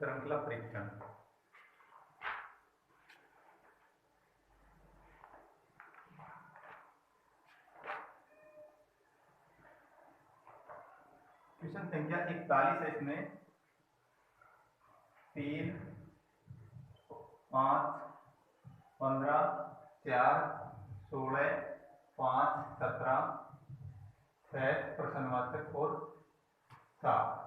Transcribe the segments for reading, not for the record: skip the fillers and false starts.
श्रृंखला परीक्षण। क्वेश्चन संख्या 41 है। इसमें 3, 5, 15, 4, 16, 5, 17, 6 प्रश्नवाचक और 7।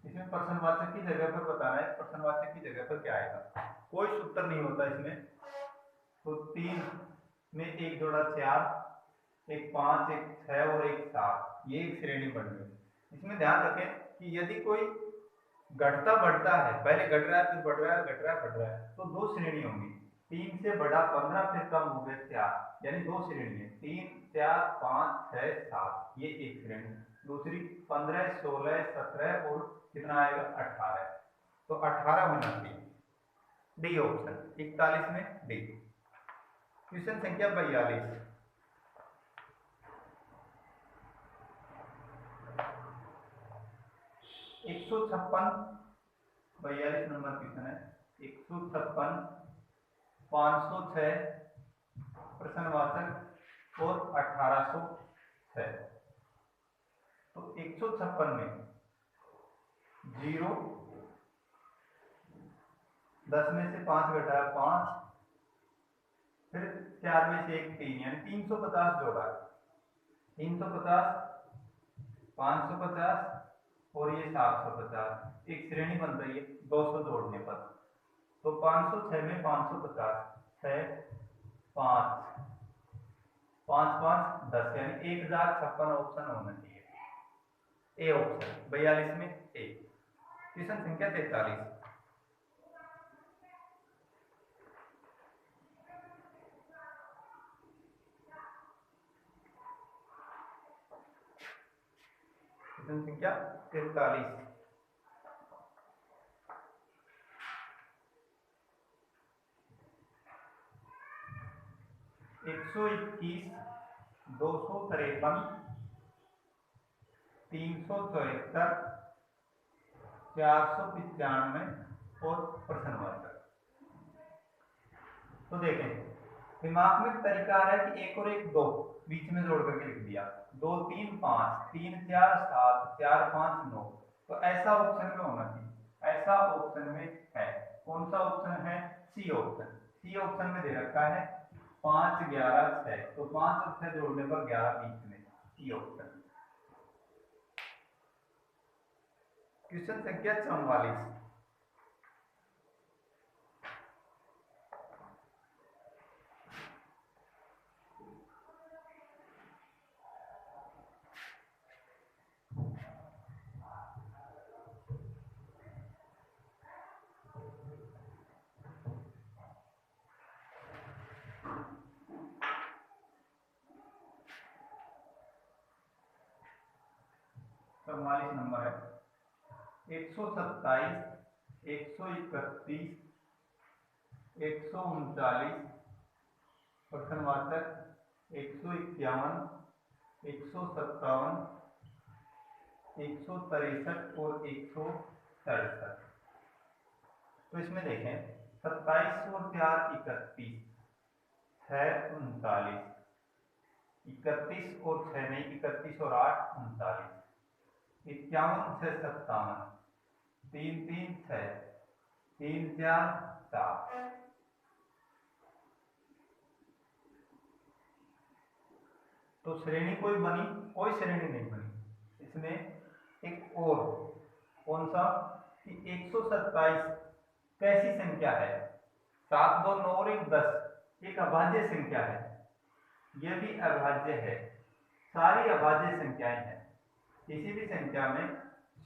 इसमें प्रश्नवाचक की जगह पर बताना है प्रश्नवाचक की जगह पर क्या आएगा। कोई सूत्र नहीं होता इसमें। तो 3 में एक जोड़ा 4, एक 5, एक 6 और एक 7, ये एक श्रेणी बन गई। इसमें ध्यान रखें कि यदि कोई घटता बढ़ता है, पहले घट रहा है फिर बढ़ रहा है, घट रहा है बढ़ रहा है, तो 2 श्रेणी होंगी। 3 से बड़ा 15 फिर कम हो गए 4, यानी 2 श्रेणी है। 3, 4, 5, 6, 7, ये एक श्रेणी। दूसरी 15, 16, 17 और कितना आएगा 18। तो 18 होना चाहिए। डी ऑप्शन 41 में डी। क्वेश्चन संख्या 42। 156 42 नंबर क्वेश्चन है। 156, 506 प्रश्नवाचक और 1806। तो 156 में 0, 10 में से 5 घटाया 5, फिर 4 में से 1 3, यानी 350 जोड़ा। 350, 550 और ये 750, एक श्रेणी बन रही है 200 जोड़ने पर। तो 506 में 550, 6, 5, 5, 5, 10, यानी 1056 ऑप्शन होना चाहिए। ए ऑप्शन 42 में ए। क्वेश्चन संख्या 43। क्वेश्चन संख्या 43। 121, 253, 374, 495 और प्रश्नवाचक। तो देखें, दिमाग में तरीका है कि 1 और 1 2 बीच में जोड़ करके लिख दिया। 2, 3, 5, 3, 4, 7, 4, 5, 9। तो ऐसा ऑप्शन में होना चाहिए। ऐसा ऑप्शन में है। कौन सा ऑप्शन है? C option. सी ऑप्शन में दे रखा है 5, 11, 6। तो 5 और 6 जोड़ने पर 11 बीच में। C option. क्वेश्चन संख्या 44। नंबर है 127, 131, 139 प्रश्नवाचक, 151, 157, 163 और 167। तो इसमें देखें 27 और 4 31, 6 39, 31 और 6 नहीं, 31 और 8 39, 51, 6 57, 3, 3, 6, 3, 4, 7। तो श्रेणी कोई बनी? कोई श्रेणी नहीं बनी। इसमें एक और कौन सा कि 127 कैसी संख्या है? 7, 2, 9 और 1 10, एक अभाज्य संख्या है। यह भी अभाज्य है। सारी अभाज्य संख्याएं हैं। किसी भी संख्या में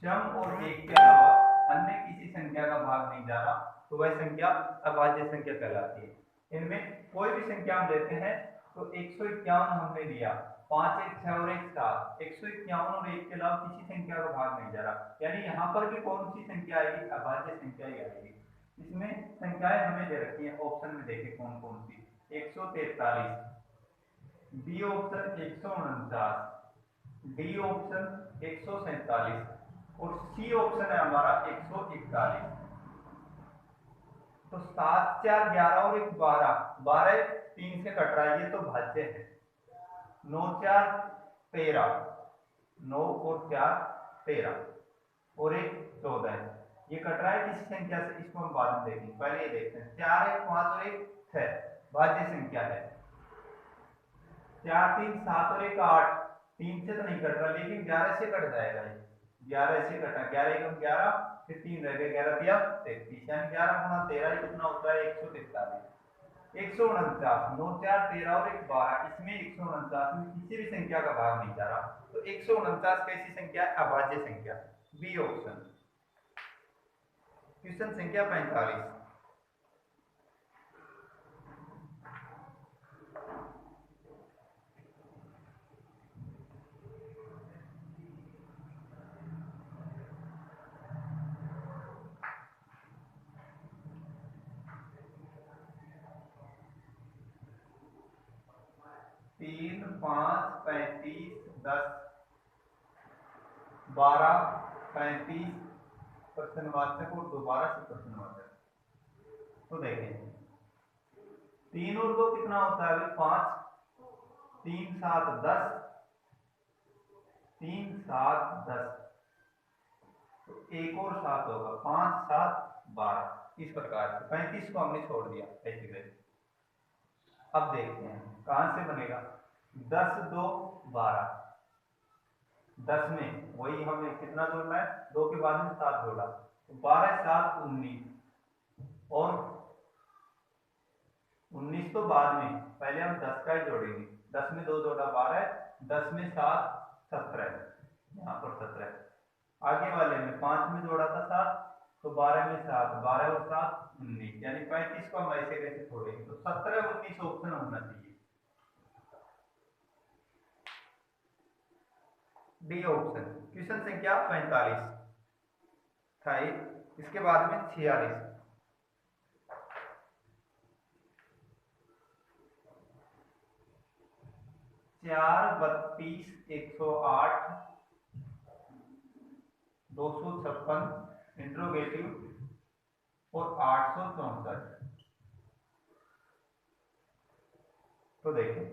सम और 1 के अलावा अन्य किसी संख्या का भाग नहीं जा रहा, तो वह संख्या अभाज्य संख्या कहलाती है। इनमें कोई भी संख्या हम लेते हैं तो 151 हमने लिया, 5, 1, 6 और 1 7, 151 और 1 के अलावा किसी संख्या का भाग नहीं जा रहा, यानी यहाँ पर भी कौन सी संख्या आएगी? अभाज्य संख्या ही आएगी। इसमें संख्याएं हमें दे रखी है, ऑप्शन में देखें कौन कौन सी। 143, बी ऑप्शन 149, डी ऑप्शन 147 और सी ऑप्शन है हमारा 141। तो 7 4 11 और 1 12, 12 3 से कट रहा है, ये तो भाज्य है। 9 4 13, 9 और 4 13 और 1 14 है, ये कट रहा है किसी संख्या से, इसको हम बाद में देखेंगे, पहले ये देखते हैं। 4 1 5 और 1 6 भाज्य संख्या है। 4 3 7 और 1 8, 3 से तो नहीं कट रहा लेकिन 11 से कट जाएगा ये, 11 से कटा, 11 1 11, फिर 3 रह गए, 11 3 33, यानी 11 गुना 13 कितना होता है 143। 149, 9 4 13 और 1 12, इसमें 149 में किसी भी संख्या का भाग नहीं जा रहा, तो 149 कैसी संख्या है, अभाज्य संख्या, बी ऑप्शन। क्वेश्चन संख्या 45। 3 5 35 10 12 35 प्रश्नवाचक और दोबारा से प्रश्नवाचक। तो देखें 3 और 2 कितना होता है, 5, 3 7 10, 3 7 10, तो एक और 7 होगा, 5 7 12, इस प्रकार से 35 को हमने छोड़ दिया ऐसे वैसे। अब देखते हैं कहां से बनेगा, 10 2 12, 10 में वही हमें कितना जोड़ना है, 2 के बाद में 7 जोड़ा, तो 12 7 19, और 19 तो बाद में, पहले हम 10 का ही जोड़ेंगे। 10 में 2 जोड़ा 12, 10 में 7 17, यहाँ पर 17। आगे वाले में 5 में जोड़ा था 7, तो 12 में 7, 12 और 7 19, यानी 35 को हम ऐसे कैसे छोड़ेंगे, तो 17 19 ऑप्शन होना चाहिए, डी ऑप्शन। क्वेश्चन संख्या 45 था। इसके बाद में 46। 4 32 108 256 इंट्रोगेटिव और 864। तो देखें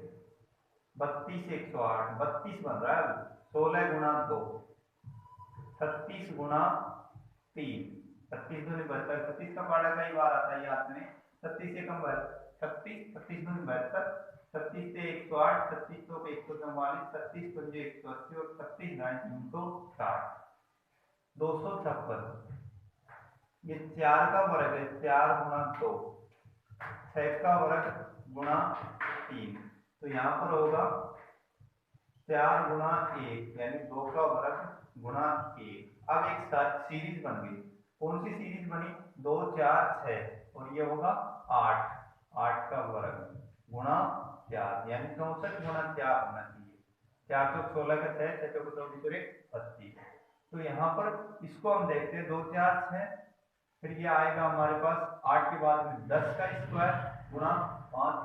32 108, 32 बन रहा है, 16 गुना 2, 36 गुना 3, 36 दूनी 72, 36 का पाड़ा कई बार आता है याद में, 36 से कम 36, 36 दूनी 72, 36 से 108, 36 तो 144, 36 पंजे 180 और 36 गाय 360, 256। ये 4 का वर्ग है, 4 गुना 2, 6 का वर्ग गुणा 3, तो यहाँ पर होगा 4 गुना 1 यानी 2 का वर्ग गुणा 1। अब एक साथ सीरीज बन गई, कौन सी सीरीज बनी, 2 4 6, और ये होगा 8, 8 का वर्ग गुणा 4, यानी 64 गुणा 4 होना चाहिए। 4 तो 16 का 6, 6 को 24 और 1 25। तो यहाँ पर इसको हम देखते हैं, 2 4 6, फिर ये आएगा हमारे पास 8 के बाद में 10 का स्क्वायर गुणा 5,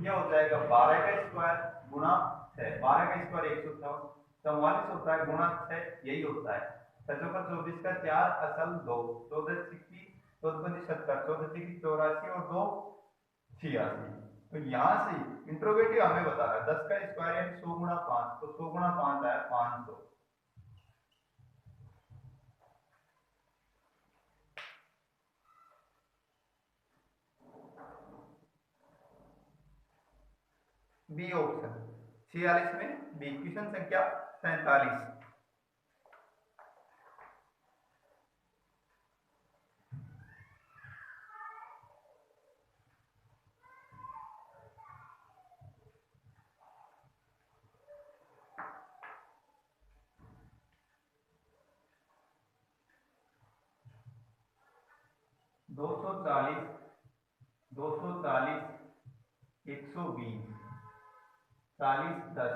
ये हो जाएगा 12 का स्क्वायर गुणा 6, 12 का स्क्वायर 144 होता है गुणा 6, यही होता है। 6 का 24 का 4 असल 2, 14 सिक्की 14 70, 14 सिक्की 84 और 2 86। तो यहाँ से इंट्रोगेटिव हमें बता रहा है 10 का स्क्वायर यानी 100 गुणा 5, तो 100 गुणा 5 आया 500। बी ऑप्शन 46 में बी। क्वेश्चन संख्या 47। 240 240 120 40 10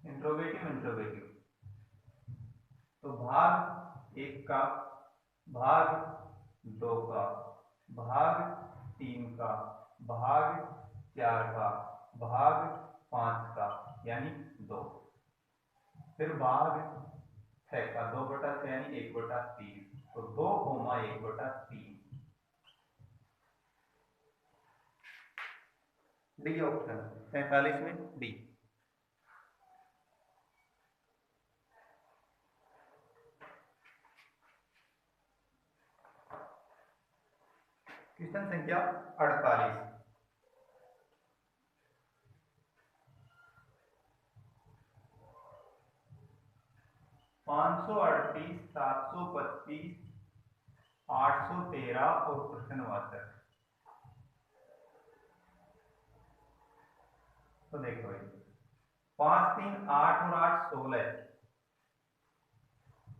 इंट्रोगेटिव इंट्रोगेटिव, तो भाग 1 का, भाग 2 का, भाग 3 का, भाग 4 का, भाग 5 का यानी 2, फिर भाग 6 का 2/6 यानी 1/3, तो 2,1/3। डी ऑप्शन 43 में डी। क्वेश्चन संख्या 48। 538, 725, 813 और प्रश्नवाचक। तो देखो भाई 5, 3, 8 और 8 16।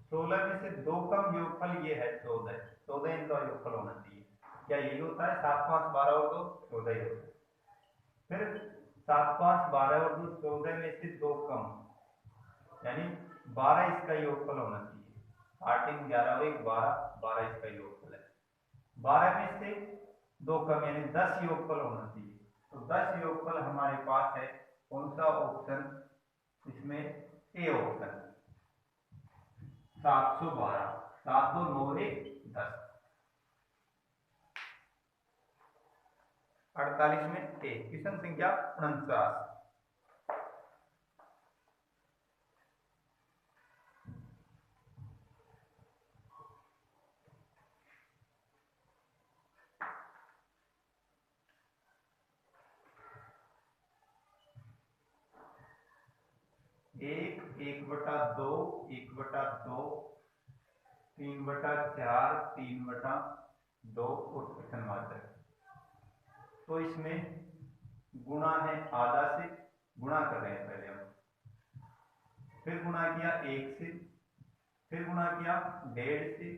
16 में से 2 कम योगफल ये है 14। 14 इनका योगफल होना चाहिए। क्या यही होता है? 7, 5, 12 और 2 14 ही होता है। फिर 7, 5, 12 और 2 14 में से 2 कम, यानी 12 इसका योगफल होना चाहिए। 8, 3, 11 और 1 12, 12 इसका योगफल है। 12 में से 2 कम यानी 10 योगफल होना चाहिए। तो 10 योगफल हमारे पास है। कौन सा ऑप्शन? इसमें ए ऑप्शन 712। 7 2 9 1 10। 48 में ए। क्वेश्चन संख्या 49। एक, 1/2, 1/2, 3/4, 3/2 और प्रश्नवाचक। तो इसमें गुणा है आधा से, गुणा कर रहे हैं पहले हम, फिर गुणा किया 1 से, फिर गुणा किया 1.5 से,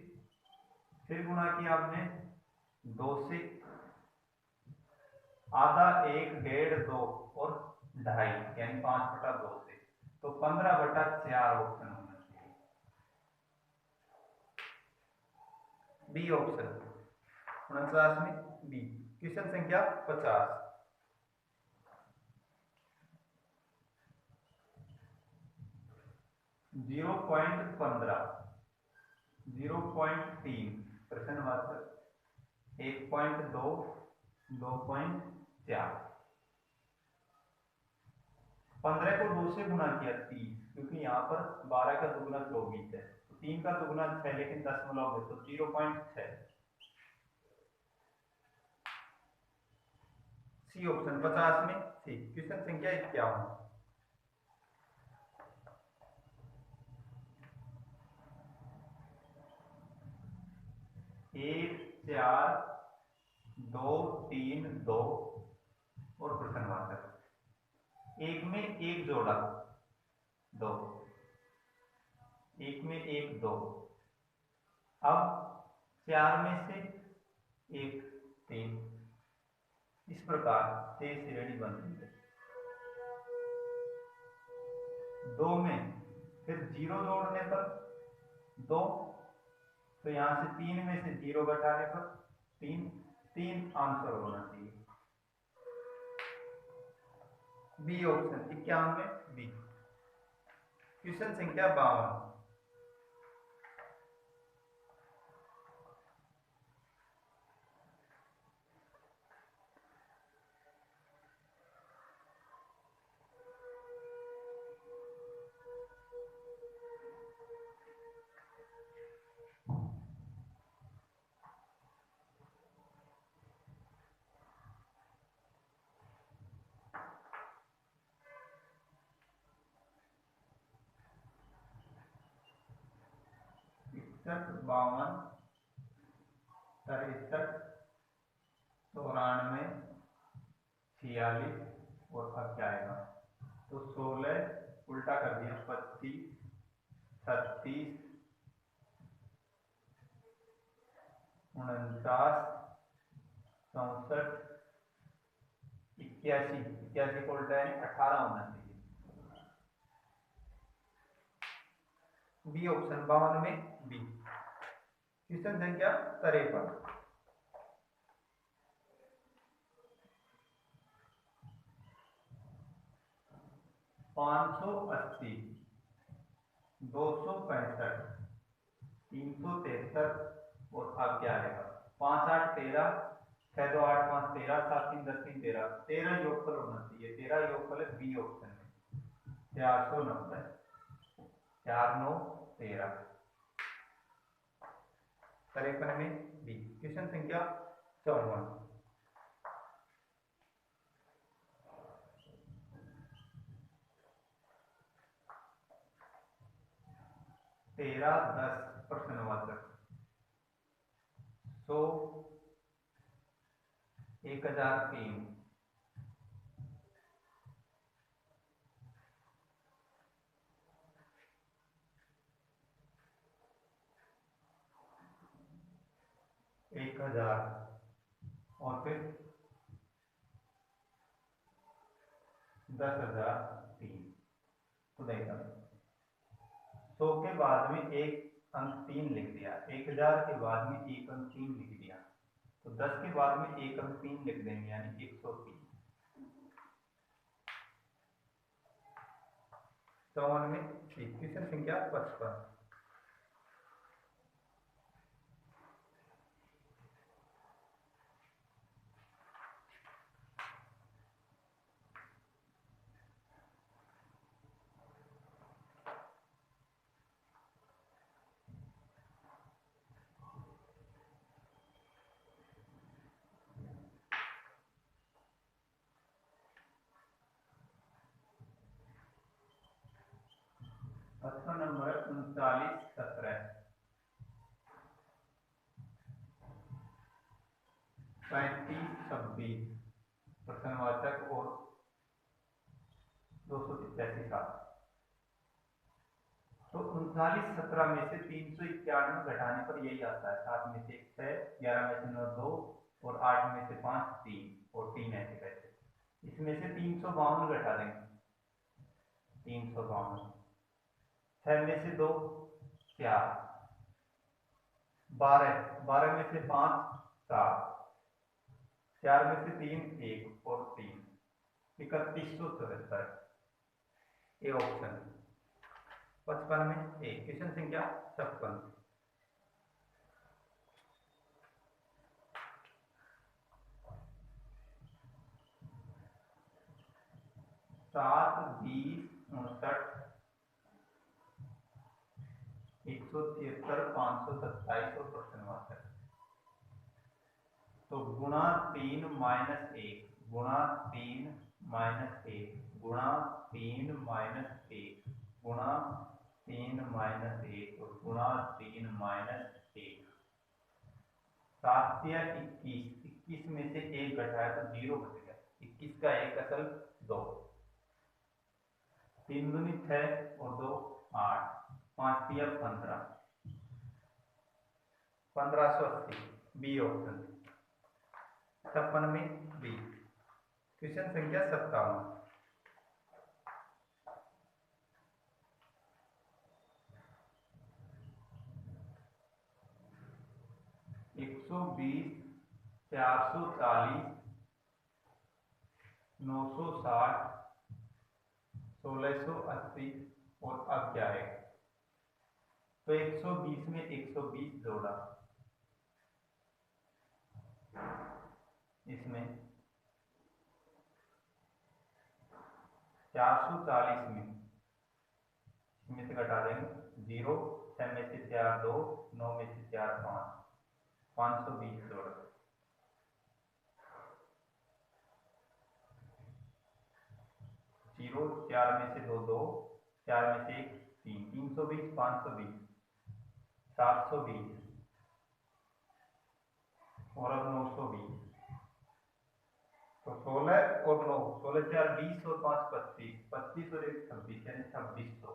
फिर गुणा किया हमने 2 से, आधा 1, 1.5, 2 और 2.5 यानी 5/2 से। तो 15/4 ऑप्शन होना चाहिए। बी ऑप्शन 49 में बी। क्वेश्चन संख्या 50। 0.15, 0.3 प्रश्नवाचक, 1.2, 2.4। 15 को 2 से गुणा किया 30, क्योंकि यहाँ पर 12 का दुगुना 24 है, तो 3 का दुगुना 6, लेकिन दशमलव है तो 0.6। सी ऑप्शन 50 में सी। क्वेश्चन संख्या 51। 1, 4, 2, 3, 2 और प्रश्नवाचक। 1 में 1 जोड़ा 2, 1 में 1 2। अब 4 में से 1 3। इस प्रकार से श्रेणी बनती है। 2 में फिर 0 जोड़ने पर 2, तो यहां से 3 में से 0 घटाने पर 3। 3 आंसर होना चाहिए। बी ऑप्शन 51 में बी। क्वेश्चन संख्या 52। 61, 52, 63, 94, 46 और अब क्या आएगा? तो 16 उल्टा कर दिया 25, 36, 49, 64, 81। 81 को उल्टा यानी 18 होना चाहिए। बी ऑप्शन 52 में बी। क्वेश्चन संख्या 53। 580, 265, 373 और अब क्या आएगा 5 8 13, 6 2 8 5 13, 7 3 10 3 13, 13 योगफल होना चाहिए। 13 योगफल है बी ऑप्शन में 490, 4 9 13। 53 में बी। क्वेश्चन संख्या 54, 13 10 प्रश्नवाचक 100 1003, 1000 और फिर 10,003। तो देखा 100 के बाद में एक अंक 3 लिख दिया, 1000 के बाद में एक अंक 3 लिख दिया, तो 10 के बाद में एक अंक 3 लिख देंगे यानी 103। 54 में क्वेश्चन संख्या 55, 55 नंबर 39 17, 35 26 प्रश्नवाचक और 285 7। तो 39 17 में से 391 घटाने पर यही आता है, 7 में से 1 6, 11 में से 9 2 और 8 में से 5 3 और 3 ऐसे कैसे। इसमें से 352 घटा देंगे, 352, 6 में से 2 4, 12, 12 में से 5 7, 4 में से 3 1 और 3, 3174। ये ऑप्शन 55 में ए। क्वेश्चन संख्या 56, 7 20 59, 176 527 और प्रश्नवाचक। तो गुणा 3 माइनस 1 गुणा 3 माइनस 1 गुणा 3 माइनस 1 गुणा 3 माइनस 1 और गुणा 3 माइनस 1। 7 या 21, 21 में से 1 घटाया तो 0 बच गया, 21 का 1 असल 2, 3 दूनी 6 और 2 8, 5 तिया 15, 1580 बी ऑप्शन। 56 में बी। क्वेश्चन संख्या 57, 120 440 960 1680 और अब क्या है। तो 120 में 120 जोड़ा, इसमें 440 में इसमें से घटा देंगे 0, 6 में से 4 2, 9 में से 4 5, 520 जोड़ा, 0, 4 में से 2 2, 4 में से 1 3, 320 520 720 और अब 920। तो 16 और 9, 16 4 20 और 5 25, 25 और 1 26 यानी 2600।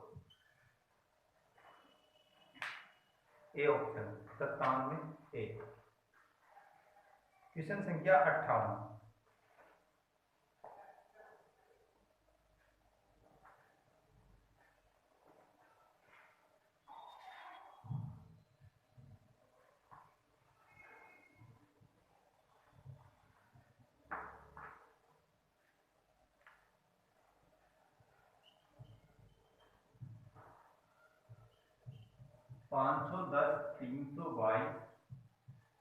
ए ऑप्शन 57 में ए। क्वेश्चन संख्या 58, 1 510, 322,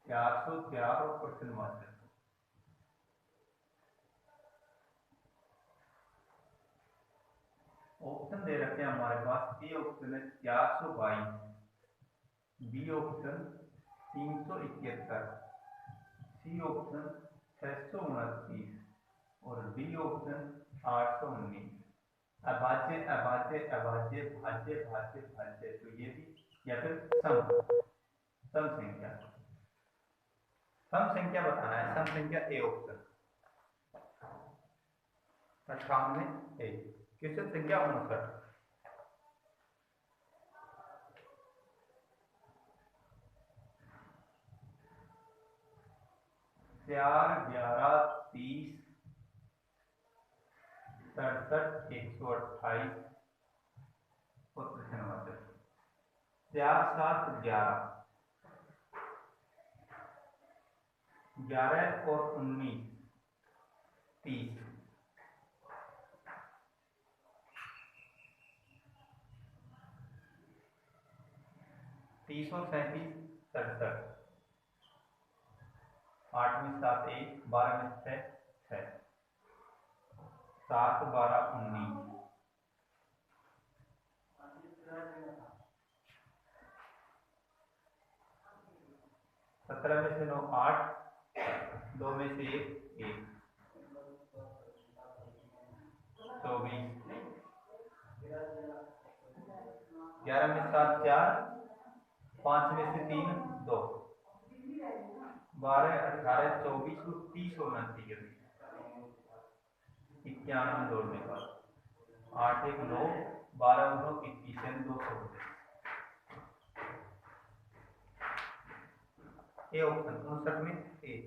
404 और प्रश्न वाचक। ऑप्शन दे रखे हैं हमारे पास। ए ऑप्शन है 422, बी ऑप्शन 371, सी ऑप्शन 629 और डी ऑप्शन 819। अभाज्य अभाज्य अभाज्य भाज्य भाज्य भाज्य, तो ये भी या फिर सम संख्या। सम संख्या बताना है, सम संख्या ए ऑप्शन 98 ए। क्वेश्चन संख्या 59। 4, 11, 30, 67, 128 और प्रश्न वाचक। 4, 7, 11, 11 और 19, 30, 30 और 37, 67, 8 में 7 1, 12 में 6 6, 7, 12, 19, 17 में से 9 8, 2 में से 1 1, 24, 11 में 7 4, 5 में से 3 2, 12, 18, 24 को 30 होना चाहिए। 91 में जोड़ने का 8 1 9, 12 9 21 200। ए ऑप्शन 59 में ए।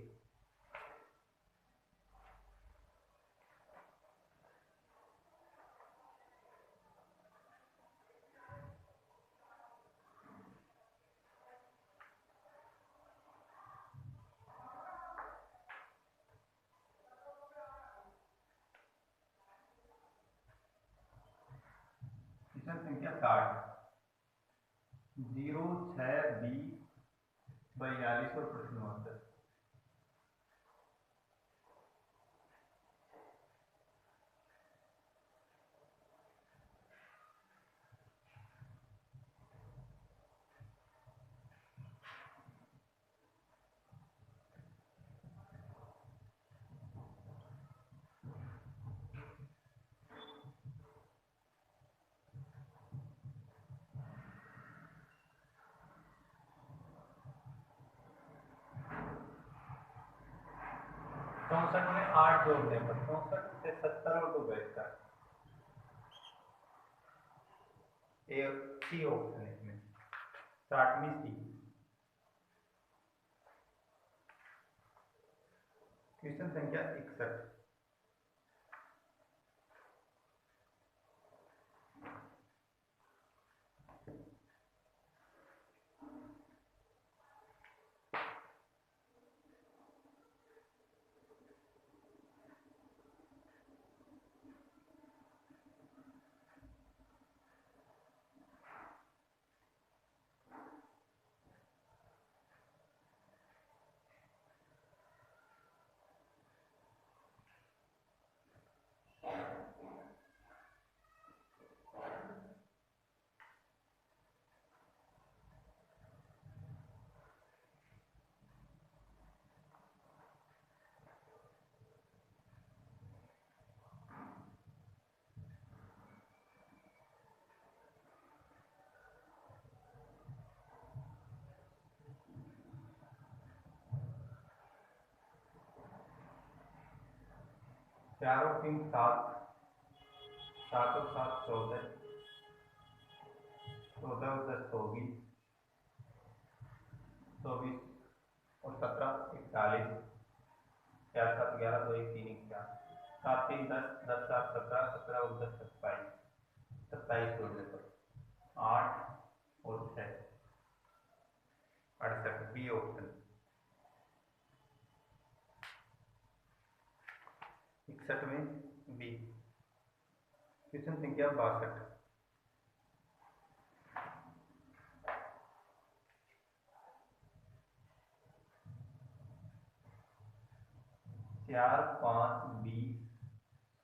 संख्या 60, 0, 6, 20, 42 और प्रश्न वाचक। चौसठ में 8 जोड़ने पर 64 से 70 और 2 बचता है। ए सी ऑप्शन है इसमें 60वीं सी। क्वेश्चन संख्या 61। चार और 3 7, 7 और 7 14, 14 और 10 24, 24 और 17 41, 4 7 11 2 1 3 1 4, 7 3 10, 10 7 17, 17 और 10 27, 27 जोड़ने पर 8 और 6 68। बी ऑप्शन 61 में बी। क्वेश्चन संख्या 62। 4 5 20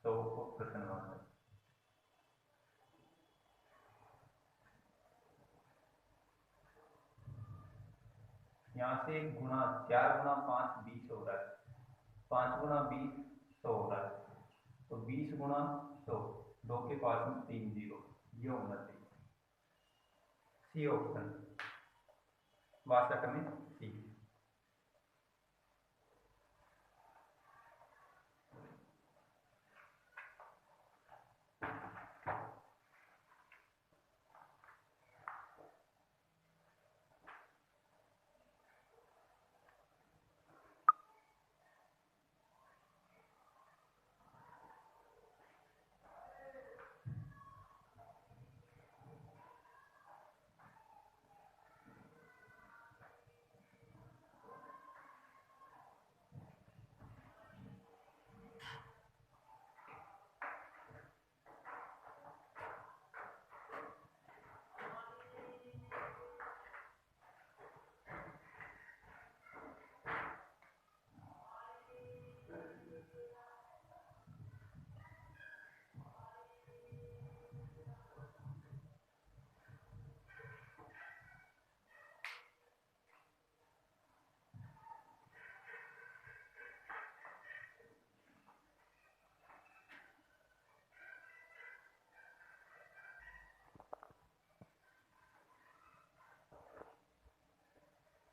100 को प्रश्नवाचक। यहाँ से गुणा 4 गुणा 5 20 हो रहा है, 5 गुणा 20 100 हो रहा है, तो 20 गुणा 100, 2 के पास में 3 जीरो, ये होना चाहिए सी ऑप्शन, 62 में सी।